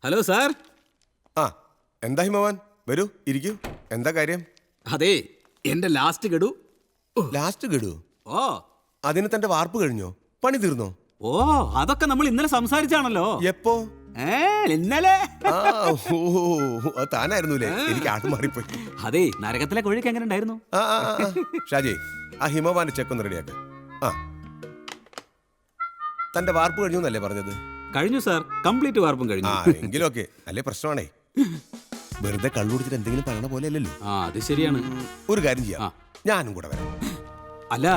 Hello sir. ആ എന്താ ഹിമവാൻ, വരൂ ഇരിക്കൂ. എന്താ കാര്യം? അതെ, എന്റെ ലാസ്റ്റ് ഗഡു. ലാസ്റ്റ് ഗഡു? ഓ, അതിന് തന്റെ വാർപ്പ് കഴിഞ്ഞോ? പണി തീർന്നോ? ഓ, അതൊക്കെ നമ്മൾ ഇന്നലെ സംസാരിച്ചാണല്ലോ. എപ്പോ? ഇന്നലെ. താനായിരുന്നൂലേ, എനിക്ക് ആട് മാറിപ്പോയി. അതെ, നരകത്തിലെ കോഴിക്ക് എങ്ങനെ ഉണ്ടായിരുന്നു? ഷാജി, ആ ഹിമവാന്റെ ചെക്കൊന്ന് റെഡിയാക്ക. ആ, തന്റെ വാർപ്പ് കഴിഞ്ഞു എന്നല്ലേ പറഞ്ഞത്? കഴിഞ്ഞു സാർ, കംപ്ലീറ്റ് വാർപ്പും കഴിഞ്ഞു. എങ്കിലും ഓക്കെ, അല്ലേ പ്രശ്നമാണേ. വെറുതെ കള്ളുകുടിച്ചിട്ട് എന്തെങ്കിലും പറയണ പോലെ അല്ലല്ലോ. അത് ശരിയാണ്. ഒരു കാര്യം ചെയ്യാം, ഞാനും കൂടെ വരാം. അല്ല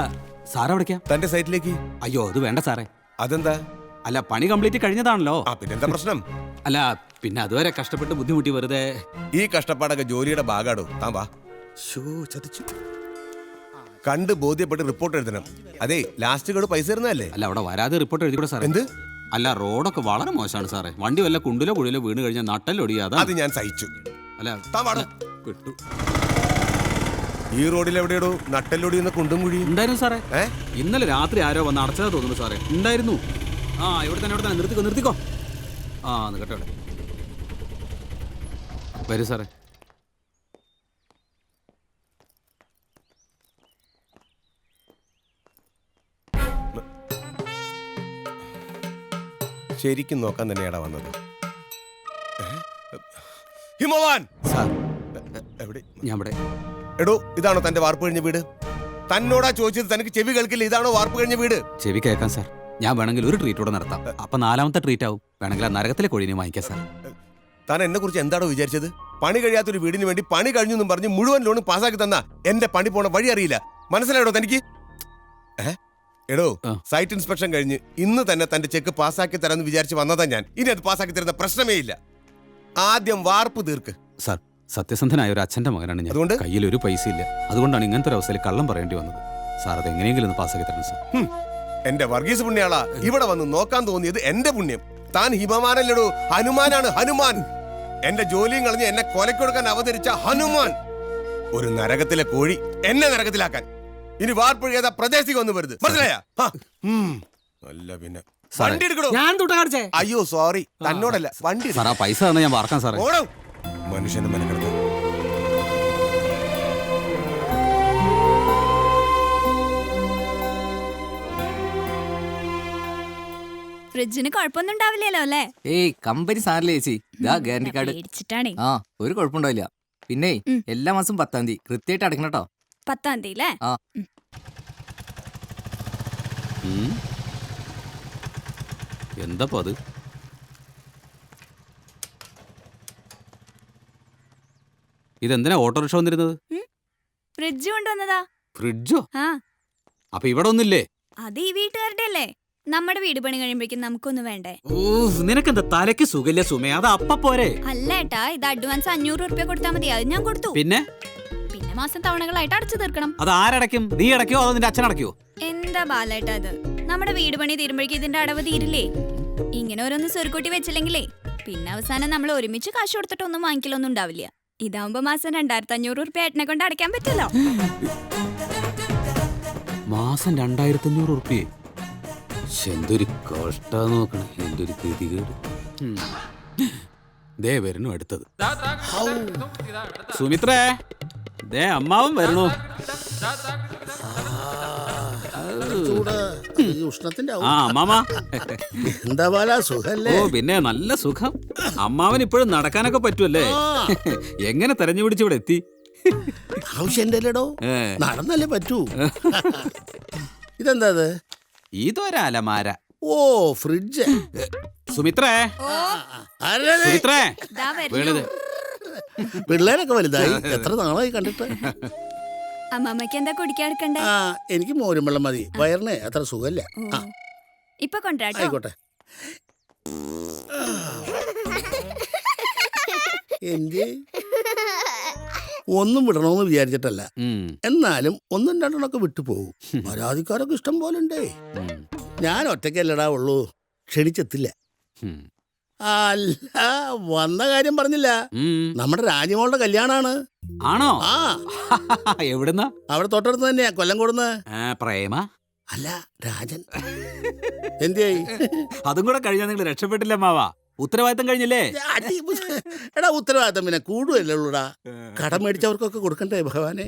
സാർ എവിടേക്കാ? തന്റെ സൈറ്റിലേക്ക്. അയ്യോ, അത് വേണ്ട സാറേ. അതെന്താ? അല്ല, പണി കംപ്ലീറ്റ് കഴിഞ്ഞതാണല്ലോ. പിന്നെന്താ പ്രശ്നം? അല്ല, പിന്നെ അതുവരെ കഷ്ടപ്പെട്ട് ബുദ്ധിമുട്ടി വെറുതെ. ഈ കഷ്ടപ്പാടൊക്കെ ജോലിയുടെ ഭാഗാടോ. താൻ വാ. ചതിച്ചു. കണ്ട് ബോധ്യപ്പെട്ട് റിപ്പോർട്ട് എഴുതണം. അതെ, ലാസ്റ്റ് ഗഡു പൈസ തരുന്നതല്ലേ? അല്ല, അവിടെ വരാതെ റിപ്പോർട്ട് എഴുതിക്കൂടെ സാറേ? എന്ത്? അല്ല, റോഡൊക്കെ വളരെ മോശമാണ് സാറേ. വണ്ടി വല്ല കുണ്ടിലോ കുഴിയിലോ വീണ് കഴിഞ്ഞാൽ നട്ടല്ലൊടിയാതെ. അത് ഞാൻ സഹിച്ചു. അല്ല, കിട്ടു. ഈ റോഡിൽ എവിടെയോ നട്ടല്ലൊടിയുന്ന കുണ്ടും കുഴി ഉണ്ടായിരുന്നു സാറേ. ഇന്നലെ രാത്രി ആരോ വന്ന് അടച്ചതാ തോന്നുന്നു സാറേ. ഉണ്ടായിരുന്നു. ഇവിടെ തന്നെ നിർത്തിക്കോ. കേട്ടോ, വരൂ സാറേ. ശരിക്കും നോക്കാൻ തന്നെയാടാ വന്നത്. ഹിമവാൻ സാർ, എവിടെ? ഞാൻ ഇവിടെ. എടോ, ഇതാണോ തന്റെ വാർപ്പ് കഴിഞ്ഞ വീട്? തന്നോടാ ചോദിച്ചത്, തനിക്ക് ചെവി കേൾക്കില്ല. ഇതാണോ വാർപ്പ് കഴിഞ്ഞ വീട്? ചെവി കേൾക്കാം സാർ. ഞാൻ വേണമെങ്കിൽ ഒരു ട്രീറ്റ് കൂടെ നടത്താം. അപ്പൊ 4ാമത്തെ ട്രീറ്റ് ആവും. വേണമെങ്കിൽ ആ നരകത്തിലെ കോഴിനെ വാങ്ങിക്കാം സാർ. താൻ എന്നെ കുറിച്ച് എന്താണോ വിചാരിച്ചത്? പണി കഴിയാത്തൊരു വീടിന് വേണ്ടി പണി കഴിഞ്ഞു എന്നും പറഞ്ഞ് മുഴുവൻ ലോണും പാസ്സാക്കി തന്ന എന്റെ പണി പോണ വഴി അറിയില്ല. മനസ്സിലായോ തനിക്ക്? എടോ, സൈറ്റ് ഇൻസ്പെക്ഷൻ കഴിഞ്ഞ് ഇന്ന് തന്നെ തന്റെ ചെക്ക് പാസ്സാക്കി തരാമെന്ന് വിചാരിച്ച് വന്നതാ ഞാൻ. ഇനി അത് പാസ്സാക്കി തരുന്ന പ്രശ്നമേ ഇല്ല. ആദ്യം വാർപ്പ് തീർക്ക്. സാർ, സത്യസന്ധനായ ഒരു അച്ഛന്റെ മകനാണ് ഞാൻ. അതുകൊണ്ട് കയ്യിൽ ഒരു പൈസ ഇല്ല. അതുകൊണ്ടാണ് ഇങ്ങനത്തെ ഒരു അവസ്ഥയിൽ കള്ളം പറയേണ്ടി വന്നത്. സാർ, അത് എങ്ങനെയെങ്കിലും ഒന്ന് പാസ്സാക്കി തരണം സാർ. എന്റെ വർഗീസ് പുണ്യാളാ, ഇവിടെ വന്ന് നോക്കാൻ തോന്നിയത് എന്റെ പുണ്യം. താൻ ഹിമമാനല്ലടോ, ഹനുമാനാണ്. ഹനുമാൻ എന്റെ ജോലിയും കളഞ്ഞ് എന്നെ കൊലക്കൊടുക്കാൻ അവതരിച്ച ഹനുമാൻ. ഒരു നരകത്തിലെ കോഴി എന്നെ നരകത്തിലാക്കാൻ. ഇനി വാർപ്പുഴ പ്രദേശിക്ക് വന്ന് വരുത്. മനസ്സിലായ? അല്ല പിന്നെ വണ്ടി എടുക്കണോ? അയ്യോ സോറി, തന്നോടല്ല, വണ്ടി. സാർ, ആ പൈസ തന്നെ ഞാൻ വാർക്കാം സാറേ. മനുഷ്യന് മെനക്കെടുത്ത. ഫ്രിഡ്ജിന് കുഴപ്പമൊന്നും ഉണ്ടാവില്ലല്ലോ അല്ലേ? ഏയ്, കമ്പനി സാറിലെ ചേച്ചി, ഇതാ ഗ്യാരണ്ടി കാർഡ്. ഒരു കുഴപ്പമുണ്ടാവില്ല. പിന്നെ എല്ലാ മാസം 10-ാം തീയതി കൃത്യമായിട്ട് അടയ്ക്കണം കേട്ടോ. 10-ാം തീയതി അല്ലേ? എന്താ അത്? ഇതെന്തിനാ ഓട്ടോറിക്ഷ വന്നിരുന്നത്? ഫ്രിഡ്ജ് കൊണ്ടുവന്നതാ. ഫ്രിഡ്ജോ? അപ്പൊ ഇവിടെ ഒന്നില്ലേ? അത് ഈ വീട്ടുകാരുടെ അല്ലേ? നമ്മുടെ വീട് പണി കഴിയുമ്പോഴേക്കും നമുക്കൊന്നും വേണ്ടേ? നിനക്കെന്താ തലയ്ക്ക് സുഖമില്ല സുമേ? അത് അപ്പ പോരെ. അല്ല ഏട്ടാ, ഇത് അഡ്വാൻസ് 500 രൂപ കൊടുത്താൽ മതി. അത് ഞാൻ കൊടുത്തു. പിന്നെ മാസം തവണകളായിട്ട് അടച്ചു തീർക്കണം. അത് ആരടയ്ക്കും? നീ അടയ്ക്കോ അതോ നിന്റെ അച്ഛൻ അടയ്ക്കോ? എന്താ ബാലേട്ടാ ഇത്? നമ്മുടെ വീട് പണി തീരുമ്പോഴേക്കും ഇതിന്റെ അടവ് തീരില്ലേ? ഇങ്ങനെ ഓരോന്ന് സ്വരുക്കൂട്ടി വെച്ചില്ലെങ്കിലേ പിന്നെ അവസാനം നമ്മൾ ഒരുമിച്ച് കാശ് കൊടുത്തിട്ട് ഒന്നും വാങ്ങിക്കലൊന്നും ഉണ്ടാവില്ല. ഇതാവുമ്പോ മാസം 2500 രൂപ ഏട്ടനെ കൊണ്ട് അടയ്ക്കാൻ പറ്റല്ലോ. മാസം 2500 രൂപയെ? എന്തൊരു കഷ്ടം നോക്കണം. എന്തൊരു ഗതികേട്. ദേ വരുന്നു അടുത്തത്. സുമിത്രേ, ദേ അമ്മാവൻ വരണു. ഓ പിന്നെ നല്ല സുഖം. അമ്മാവൻ ഇപ്പോഴും നടക്കാനൊക്കെ പറ്റുമല്ലേ? എങ്ങനെ തെരഞ്ഞു പിടിച്ച് ഇവിടെ എത്തി? നടന്നല്ലേ പറ്റൂ. ഇതെന്താ? ഇതൊരലമാര. ഓ, ഫ്രിഡ്ജ്. സുമിത്രേ, സുമിത്രേ, പിള്ളേരൊക്കെ വലുതായി. എത്ര നാളായി കണ്ടിട്ട്. അമ്മമ്മക്ക് എന്താ കുടിക്കാടുക്കണ്ടേ? എനിക്ക് മോരും വെള്ളം മതി. വയറിന് അത്ര സുഖല്ല. ഇപ്പൊ കൊണ്ടാട്ടോ. ആയിക്കോട്ടെ. എന്ത്? ഒന്നും വിടണമെന്ന് വിചാരിച്ചിട്ടല്ല. എന്നാലും 1-2 വിട്ടുപോകും. പരാതിക്കാരൊക്കെ ഇഷ്ടം പോലെ ഉണ്ടേ. ഞാൻ ഒറ്റയ്ക്കല്ലടാ ഉള്ളൂ. ക്ഷണിച്ചെത്തില്ല. അല്ല, വന്ന കാര്യം പറഞ്ഞില്ല. നമ്മുടെ രാജ്യമോളുടെ കല്യാണാണ്. ആണോ? ആ. എവിടുന്ന? അവിടെ തൊട്ടടുത്ത് തന്നെയാ, കൊല്ലംകോടുന്ന്. പ്രേമ? അല്ല, രാജൻ. എന്തിയായി? അതും കൂടെ കഴിഞ്ഞാൽ നിങ്ങൾ രക്ഷപ്പെട്ടില്ല മാവാ. ഉത്തരവാദിത്തം കഴിഞ്ഞില്ലേ? എടാ ഉത്തരവാദിത്തം പിന്നെ കൂടുവല്ലേ ഉള്ളൂടാ. കടം മേടിച്ചവർക്കൊക്കെ കൊടുക്കണ്ടേ ഭഗവാനെ?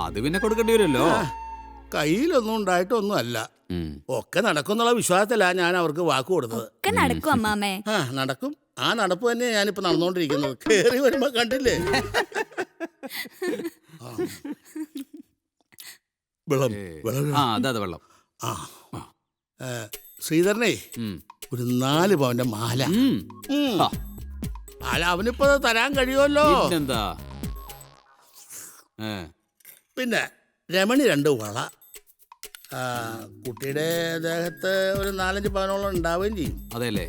അത് പിന്നെ കൊടുക്കേണ്ടി വരുമല്ലോ. കയ്യിലൊന്നും ഉണ്ടായിട്ടൊന്നും അല്ല, ഒക്കെ നടക്കുന്നുള്ള വിശ്വാസത്തിലാ ഞാൻ അവർക്ക് വാക്ക് കൊടുത്തത്. നടക്കും അമ്മാമേ. നടക്കും. ആ നടപ്പ് തന്നെ ഞാനിപ്പോ നടന്നുകൊണ്ടിരിക്കുന്നത്. കേറി വരുമ്പോ കണ്ടില്ലേ? വെള്ളം. ശ്രീധരനെ ഒരു 4 പവന്റെ മാല. മാല അവനിപ്പോ തരാൻ കഴിയുമല്ലോ. എന്താ പിന്നെ രമണി 2 വള. കുട്ടിയുടെ ദേഹത്ത് ഒരു 4-5 പവനോളം ഉണ്ടാവുകയും ചെയ്യും. അതെല്ലേ?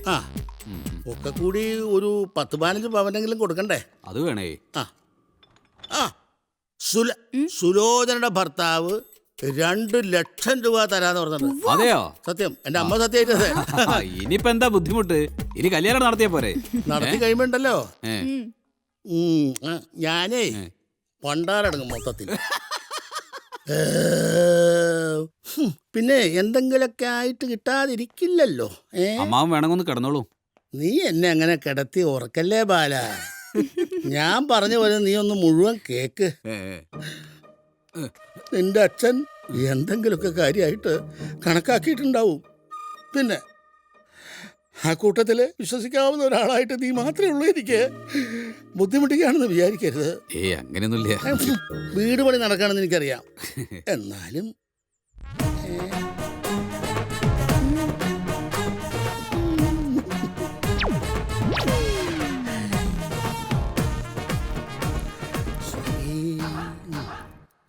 ഒക്കെ കൂടി ഒരു 10-15 പവനെങ്കിലും കൊടുക്കണ്ടേ? അത് വേണേ. സുലോചനയുടെ ഭർത്താവ് 2 ലക്ഷം രൂപ തരാന്ന് പറഞ്ഞിട്ടുണ്ട്. അതെയോ? സത്യം, എന്റെ അമ്മ സത്യമായിട്ടത്. ഇനിയിപ്പോ എന്താ ബുദ്ധിമുട്ട്? ഇനി കല്യാണം നടത്തിയാ പോരെ? നടത്തി കഴിയുമ്പോണ്ടല്ലോ ഞാനേ പണ്ടാരടങ്ങും മൊത്തത്തിൽ. പിന്നെ എന്തെങ്കിലൊക്കെ ആയിട്ട് കിട്ടാതിരിക്കില്ലല്ലോ. അമ്മാവൻ വേണമെന്ന് കിടന്നോളൂ. നീ എന്നെ അങ്ങനെ കിടത്തി ഉറക്കല്ലേ ബാല. ഞാൻ പറഞ്ഞു പോലെ നീ ഒന്ന് മുഴുവൻ കേക്ക്. നിന്റെ അച്ഛൻ എന്തെങ്കിലുമൊക്കെ കാര്യമായിട്ട് കണക്കാക്കിയിട്ടുണ്ടാവും. പിന്നെ ആ കൂട്ടത്തില് വിശ്വസിക്കാവുന്ന ഒരാളായിട്ട് നീ മാത്രമേ ഉള്ളൂ. എനിക്ക് ബുദ്ധിമുട്ടിക്കുകയാണെന്ന് വിചാരിക്കരുത്. അങ്ങനെയൊന്നുമില്ല. വീട് പണി നടക്കുകയാണെന്ന് എനിക്കറിയാം. എന്നാലും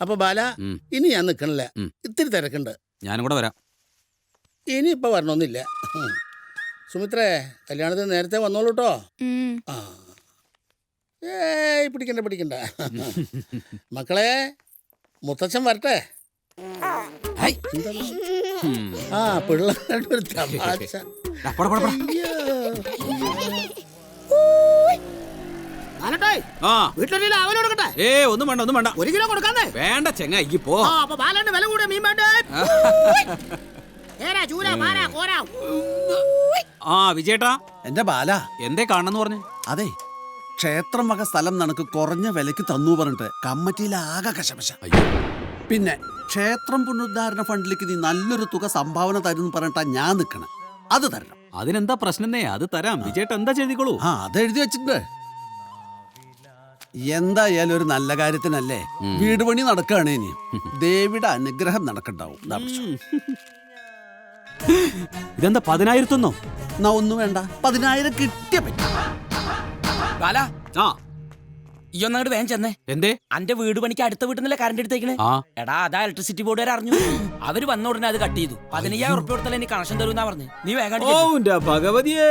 അപ്പൊ ബാല, ഇനി ഞാൻ നിക്കണില്ല. ഇത്തിരി തിരക്കുണ്ട്. ഞാനും കൂടെ വരാം. ഇനിയിപ്പൊ വരണമെന്നില്ല. സുമിത്രേ, കല്യാണത്തിന് നേരത്തെ വന്നോളൂ കേട്ടോ. പിടിക്കണ്ട. മക്കളെ, മുത്തച്ഛൻ വരട്ടെ. പിള്ളേരുടെ ഒരു തമാശ. ഒന്നും വേണ്ട. 1 കിലോ കൊടുക്കാന്നേ. വേണ്ട ചെങ്ങ പോ. വില കൂടെ മീൻ വേണ്ട. വിജയേട്ടാ, എന്റെ ബാല, എന്തേ കാണണെന്ന് പറഞ്ഞു? അതെ, ക്ഷേത്രം വക സ്ഥലം നിനക്ക് കുറഞ്ഞ വിലക്ക് തന്നു പറഞ്ഞിട്ട് കമ്മിറ്റിയിൽ ആകെ കശപശ. പിന്നെ ക്ഷേത്രം പുനരുദ്ധാരണ ഫണ്ടിലേക്ക് നീ നല്ലൊരു തുക സംഭാവന തരുന്നു പറഞ്ഞിട്ടാ ഞാൻ നിക്കണേ. അത് തരണം. അതിനെന്താ പ്രശ്നം? അത് തരാം. വിജയേട്ട എന്താ ചെയ്തിക്കോളൂ. അത് എഴുതി വെച്ചിട്ടുണ്ട്. എന്തായാലും ഒരു നല്ല കാര്യത്തിനല്ലേ. വീട് പണി നടക്കുകയാണ്. ഇനി ദേവിയുടെ അനുഗ്രഹം നടക്കണ്ടാവും. ഇതെന്താ 10,000 എന്നാ ഒന്നും വേണ്ട, 10,000 കിട്ടിയ പറ്റും. ഈ ഒന്നങ്ങോട്ട് വേഗം ചെന്നേ. എന്തേ? അന്റെ വീട് പണിക്ക് അടുത്ത വീട്ടിൽ നിന്നല്ലേ കറണ്ട് എടുത്തേക്കണേ. എടാ, അതാ ഇലക്ട്രിസിറ്റി ബോർഡ് വരെ അറിഞ്ഞു. അവര് വന്ന ഉടനെ അത് കട്ട് ചെയ്തു. 15,000 ഉറുപ്പിക കൊടുത്താലേ എനിക്ക് കണക്ഷൻ തരൂന്നാ പറഞ്ഞു. നീ വേഗം ഭഗവതിയേ.